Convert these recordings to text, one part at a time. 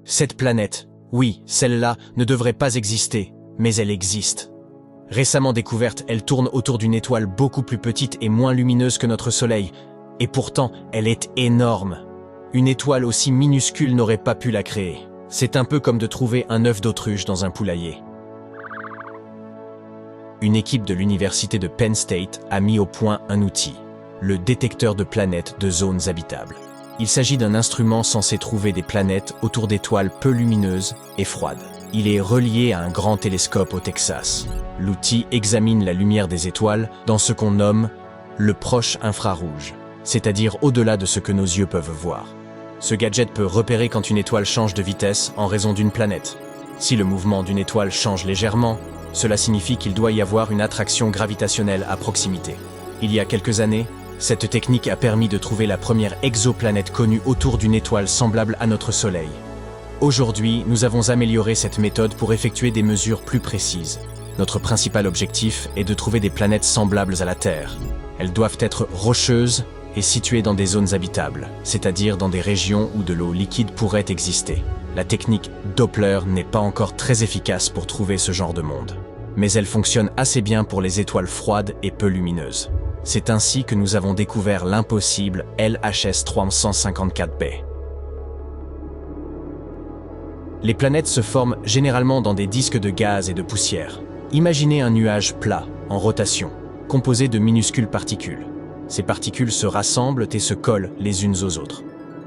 Cette planète, oui, celle-là, ne devrait pas exister, mais elle existe. Récemment découverte, elle tourne autour d'une étoile beaucoup plus petite et moins lumineuse que notre Soleil, et pourtant, elle est énorme. Une étoile aussi minuscule n'aurait pas pu la créer. C'est un peu comme de trouver un œuf d'autruche dans un poulailler. Une équipe de l'université de Penn State a mis au point un outil, le détecteur de planètes de zones habitables. Il s'agit d'un instrument censé trouver des planètes autour d'étoiles peu lumineuses et froides. Il est relié à un grand télescope au Texas. L'outil examine la lumière des étoiles dans ce qu'on nomme le proche infrarouge, c'est-à-dire au-delà de ce que nos yeux peuvent voir. Ce gadget peut repérer quand une étoile change de vitesse en raison d'une planète. Si le mouvement d'une étoile change légèrement, cela signifie qu'il doit y avoir une attraction gravitationnelle à proximité. Il y a quelques années, cette technique a permis de trouver la première exoplanète connue autour d'une étoile semblable à notre Soleil. Aujourd'hui, nous avons amélioré cette méthode pour effectuer des mesures plus précises. Notre principal objectif est de trouver des planètes semblables à la Terre. Elles doivent être rocheuses et situées dans des zones habitables, c'est-à-dire dans des régions où de l'eau liquide pourrait exister. La technique Doppler n'est pas encore très efficace pour trouver ce genre de monde, mais elle fonctionne assez bien pour les étoiles froides et peu lumineuses. C'est ainsi que nous avons découvert l'impossible LHS 354b. Les planètes se forment généralement dans des disques de gaz et de poussière. Imaginez un nuage plat, en rotation, composé de minuscules particules. Ces particules se rassemblent et se collent les unes aux autres.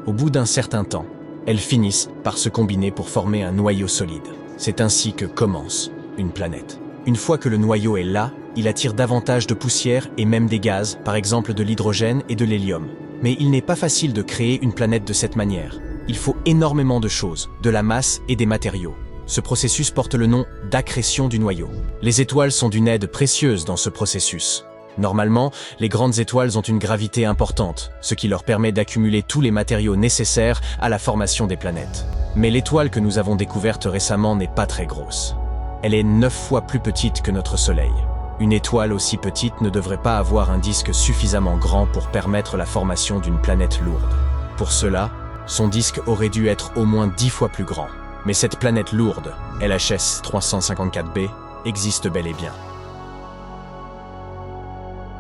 Au bout d'un certain temps, elles finissent par se combiner pour former un noyau solide. C'est ainsi que commence une planète. Une fois que le noyau est là, il attire davantage de poussière et même des gaz, par exemple de l'hydrogène et de l'hélium. Mais il n'est pas facile de créer une planète de cette manière. Il faut énormément de choses, de la masse et des matériaux. Ce processus porte le nom d'accrétion du noyau. Les étoiles sont d'une aide précieuse dans ce processus. Normalement, les grandes étoiles ont une gravité importante, ce qui leur permet d'accumuler tous les matériaux nécessaires à la formation des planètes. Mais l'étoile que nous avons découverte récemment n'est pas très grosse. Elle est 9 fois plus petite que notre Soleil. Une étoile aussi petite ne devrait pas avoir un disque suffisamment grand pour permettre la formation d'une planète lourde. Pour cela, son disque aurait dû être au moins 10 fois plus grand. Mais cette planète lourde, LHS 354b, existe bel et bien.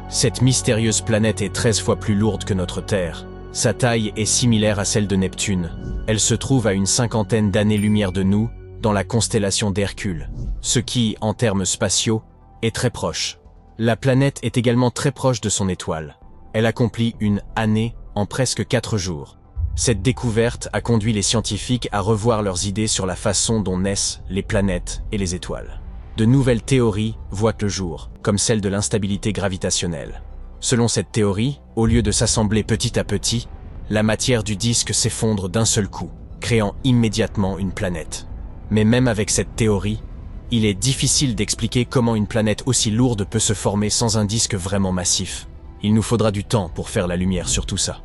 Cette mystérieuse planète est 13 fois plus lourde que notre Terre. Sa taille est similaire à celle de Neptune. Elle se trouve à une 50aine d'années-lumière de nous, dans la constellation d'Hercule, ce qui, en termes spatiaux, est très proche. La planète est également très proche de son étoile. Elle accomplit une année en presque 4 jours. Cette découverte a conduit les scientifiques à revoir leurs idées sur la façon dont naissent les planètes et les étoiles. De nouvelles théories voient le jour, comme celle de l'instabilité gravitationnelle. Selon cette théorie, au lieu de s'assembler petit à petit, la matière du disque s'effondre d'un seul coup, créant immédiatement une planète. Mais même avec cette théorie, il est difficile d'expliquer comment une planète aussi lourde peut se former sans un disque vraiment massif. Il nous faudra du temps pour faire la lumière sur tout ça.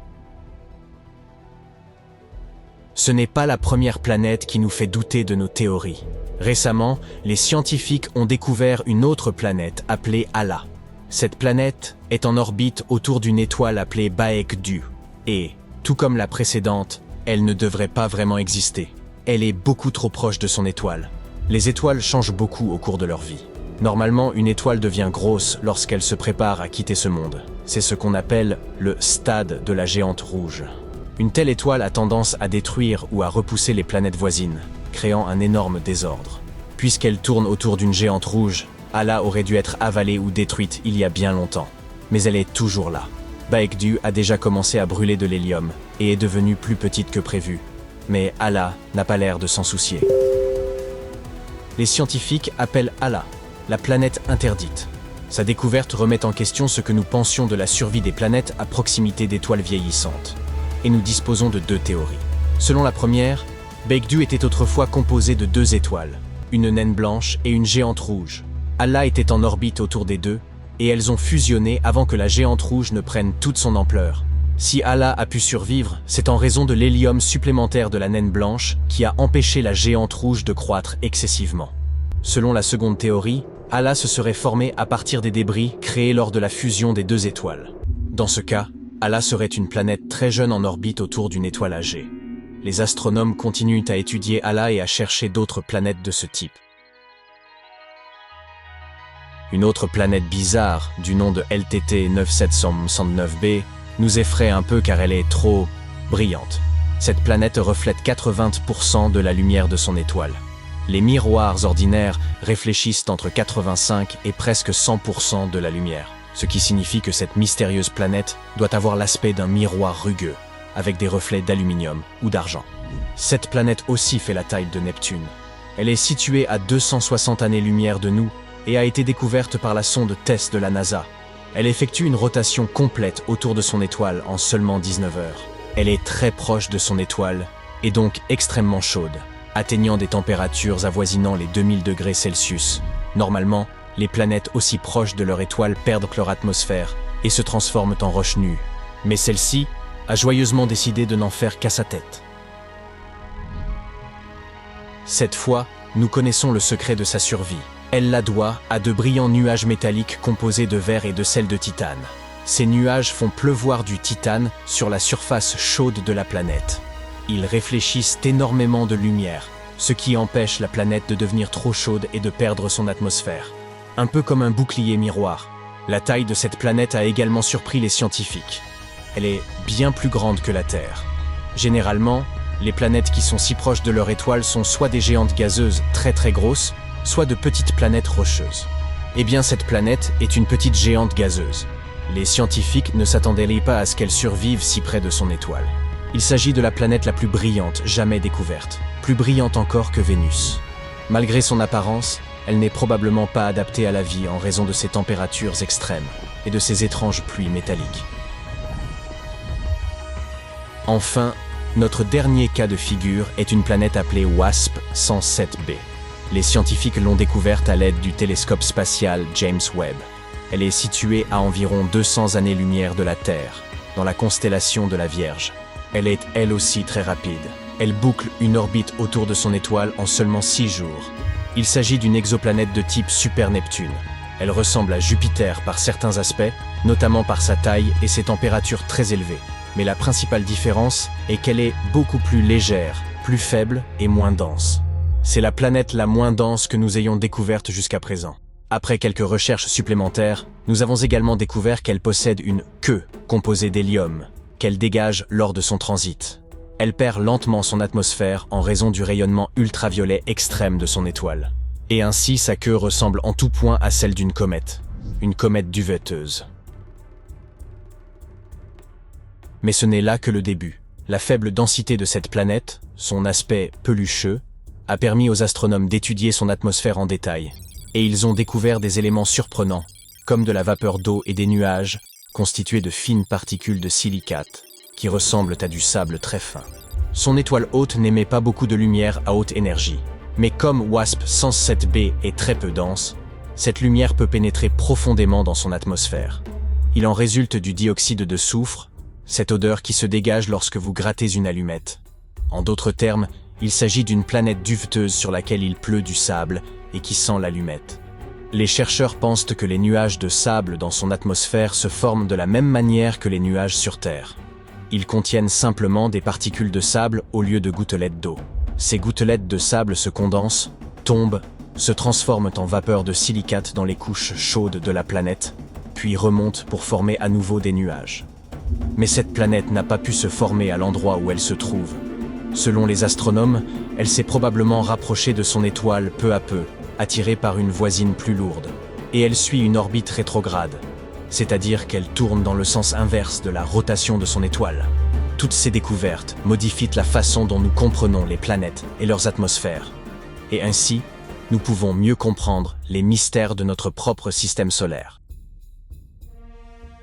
Ce n'est pas la première planète qui nous fait douter de nos théories. Récemment, les scientifiques ont découvert une autre planète appelée Ala. Cette planète est en orbite autour d'une étoile appelée Baekdu. Et, tout comme la précédente, elle ne devrait pas vraiment exister. Elle est beaucoup trop proche de son étoile. Les étoiles changent beaucoup au cours de leur vie. Normalement, une étoile devient grosse lorsqu'elle se prépare à quitter ce monde. C'est ce qu'on appelle le stade de la géante rouge. Une telle étoile a tendance à détruire ou à repousser les planètes voisines, créant un énorme désordre. Puisqu'elle tourne autour d'une géante rouge, Ala aurait dû être avalée ou détruite il y a bien longtemps. Mais elle est toujours là. Baekdu a déjà commencé à brûler de l'hélium et est devenue plus petite que prévu. Mais Ala n'a pas l'air de s'en soucier. Les scientifiques appellent Ala la planète interdite. Sa découverte remet en question ce que nous pensions de la survie des planètes à proximité d'étoiles vieillissantes. Et nous disposons de 2 théories. Selon la première, Baekdu était autrefois composé de 2 étoiles, une naine blanche et une géante rouge. Ala était en orbite autour des deux, et elles ont fusionné avant que la géante rouge ne prenne toute son ampleur. Si Ala a pu survivre, c'est en raison de l'hélium supplémentaire de la naine blanche qui a empêché la géante rouge de croître excessivement. Selon la seconde théorie, Ala se serait formée à partir des débris créés lors de la fusion des 2 étoiles. Dans ce cas, Ala serait une planète très jeune en orbite autour d'une étoile âgée. les astronomes continuent à étudier Ala et à chercher d'autres planètes de ce type. Une autre planète bizarre, du nom de LTT 9769b, nous effraie un peu car elle est trop brillante. Cette planète reflète 80% de la lumière de son étoile. Les miroirs ordinaires réfléchissent entre 85 et presque 100% de la lumière, ce qui signifie que cette mystérieuse planète doit avoir l'aspect d'un miroir rugueux, avec des reflets d'aluminium ou d'argent. Cette planète aussi fait la taille de Neptune. Elle est située à 260 années-lumière de nous et a été découverte par la sonde TESS de la NASA. Elle effectue une rotation complète autour de son étoile en seulement 19 heures. Elle est très proche de son étoile et donc extrêmement chaude, atteignant des températures avoisinant les 2000 degrés Celsius. Normalement, les planètes aussi proches de leur étoile perdent leur atmosphère et se transforment en roches nues. Mais celle-ci a joyeusement décidé de n'en faire qu'à sa tête. Cette fois, nous connaissons le secret de sa survie. Elle la doit à de brillants nuages métalliques composés de verre et de sel de titane. Ces nuages font pleuvoir du titane sur la surface chaude de la planète. Ils réfléchissent énormément de lumière, ce qui empêche la planète de devenir trop chaude et de perdre son atmosphère. Un peu comme un bouclier miroir. La taille de cette planète a également surpris les scientifiques. Elle est bien plus grande que la Terre. Généralement, les planètes qui sont si proches de leur étoile sont soit des géantes gazeuses très grosses, soit de petites planètes rocheuses. Eh bien, cette planète est une petite géante gazeuse. Les scientifiques ne s'attendaient pas à ce qu'elle survive si près de son étoile. Il s'agit de la planète la plus brillante jamais découverte, plus brillante encore que Vénus. Malgré son apparence, elle n'est probablement pas adaptée à la vie en raison de ses températures extrêmes et de ses étranges pluies métalliques. Enfin, notre dernier cas de figure est une planète appelée WASP-107b. Les scientifiques l'ont découverte à l'aide du télescope spatial James Webb. Elle est située à environ 200 années-lumière de la Terre, dans la constellation de la Vierge. Elle est elle aussi très rapide. Elle boucle une orbite autour de son étoile en seulement 6 jours. Il s'agit d'une exoplanète de type Super-Neptune. Elle ressemble à Jupiter par certains aspects, notamment par sa taille et ses températures très élevées. Mais la principale différence est qu'elle est beaucoup plus légère, plus faible et moins dense. C'est la planète la moins dense que nous ayons découverte jusqu'à présent. Après quelques recherches supplémentaires, nous avons également découvert qu'elle possède une queue composée d'hélium, qu'elle dégage lors de son transit. Elle perd lentement son atmosphère en raison du rayonnement ultraviolet extrême de son étoile. Et ainsi, sa queue ressemble en tout point à celle d'une comète duvetteuse. Mais ce n'est là que le début. La faible densité de cette planète, son aspect pelucheux, a permis aux astronomes d'étudier son atmosphère en détail. Et ils ont découvert des éléments surprenants, comme de la vapeur d'eau et des nuages, constitués de fines particules de silicate, qui ressemblent à du sable très fin. Son étoile haute n'émet pas beaucoup de lumière à haute énergie, mais comme WASP-107b est très peu dense, cette lumière peut pénétrer profondément dans son atmosphère. Il en résulte du dioxyde de soufre, cette odeur qui se dégage lorsque vous grattez une allumette. En d'autres termes, il s'agit d'une planète duveteuse sur laquelle il pleut du sable et qui sent l'allumette. Les chercheurs pensent que les nuages de sable dans son atmosphère se forment de la même manière que les nuages sur Terre. Ils contiennent simplement des particules de sable au lieu de gouttelettes d'eau. Ces gouttelettes de sable se condensent, tombent, se transforment en vapeur de silicate dans les couches chaudes de la planète, puis remontent pour former à nouveau des nuages. Mais cette planète n'a pas pu se former à l'endroit où elle se trouve. Selon les astronomes, elle s'est probablement rapprochée de son étoile peu à peu, attirée par une voisine plus lourde. Et elle suit une orbite rétrograde, c'est-à-dire qu'elle tourne dans le sens inverse de la rotation de son étoile. Toutes ces découvertes modifient la façon dont nous comprenons les planètes et leurs atmosphères. Et ainsi, nous pouvons mieux comprendre les mystères de notre propre système solaire.